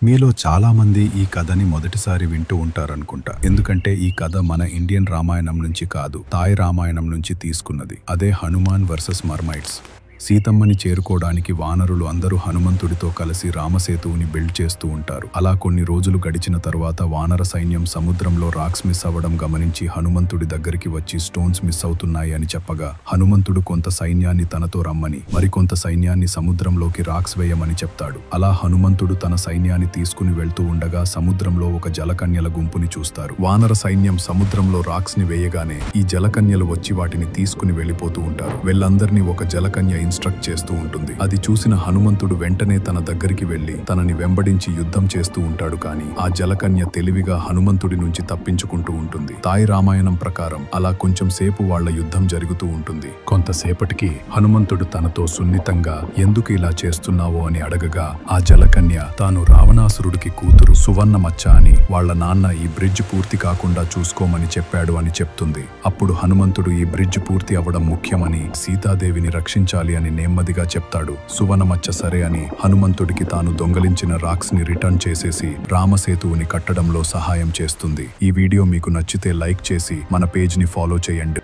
మీలో చాలా మంది ఈ కథని మొదటిసారి వింటూ ఉంటారనుకుంటా. ఎందుకంటే ఈ కథ మన ఇండియన్ రామాయణం నుంచి కాదు, తాయ్ రామాయణం నుంచి తీసుకున్నది. అదే హనుమాన్ వర్సెస్ మర్మైట్స్. సీతమ్మని చేరుకోవడానికి వానరులు అందరూ హనుమంతుడితో కలిసి రామసేతువుని బిల్డ్ చేస్తూ ఉంటారు. అలా కొన్ని రోజులు గడిచిన తరువాత వానర సైన్యం సముద్రంలో రాక్స్ మిస్ అవ్వడం గమనించి హనుమంతుడి దగ్గరికి వచ్చి స్టోన్స్ మిస్ అవుతున్నాయి అని చెప్పగా, హనుమంతుడు కొంత సైన్యాన్ని తనతో రమ్మని, మరికొంత సైన్యాన్ని సముద్రంలోకి రాక్స్ వేయమని చెప్తాడు. అలా హనుమంతుడు తన సైన్యాన్ని తీసుకుని వెళ్తూ ఉండగా సముద్రంలో ఒక జలకన్యల గుంపుని చూస్తారు. వానర సైన్యం సముద్రంలో రాక్స్ ని వేయగానే ఈ జలకన్యలు వచ్చి వాటిని తీసుకుని వెళ్లిపోతూ ఉంటారు. వీళ్ళందరినీ ఒక జలకన్య ఇన్స్ట్రక్ట్ చేస్తూ ఉంటుంది. అది చూసిన హనుమంతుడు వెంటనే తన దగ్గరికి వెళ్లి తనని వెంబడించి యుద్ధం చేస్తూ ఉంటాడు. కానీ ఆ జలకన్య తెలివిగా హనుమంతుడి నుంచి తప్పించుకుంటూ ఉంటుంది. తాయ్ రామాయణం ప్రకారం అలా కొంచెం సేపు వాళ్ల యుద్ధం జరుగుతూ ఉంటుంది. కొంతసేపటికి హనుమంతుడు తనతో సున్నితంగా ఎందుకు ఇలా చేస్తున్నావో అని అడగగా, ఆ జలకన్య తాను రావణాసురుడికి కూతురు సువర్ణమచ్చ అని వాళ్ల నాన్న ఈ బ్రిడ్జ్ పూర్తి కాకుండా చూసుకోమని చెప్పాడు అని చెప్తుంది. అప్పుడు హనుమంతుడు ఈ బ్రిడ్జ్ పూర్తి అవ్వడం ముఖ్యమని, సీతాదేవిని రక్షించాలి అని నెమ్మదిగా చెప్తాడు. సువర్ణమచ్చ సరే అని హనుమంతుడికి తాను దొంగలించిన రాక్స్ ని రిటర్న్ చేసేసి రామసేతువుని కట్టడంలో సహాయం చేస్తుంది. ఈ వీడియో మీకు నచ్చితే లైక్ చేసి మన పేజ్ ని ఫాలో చేయండి.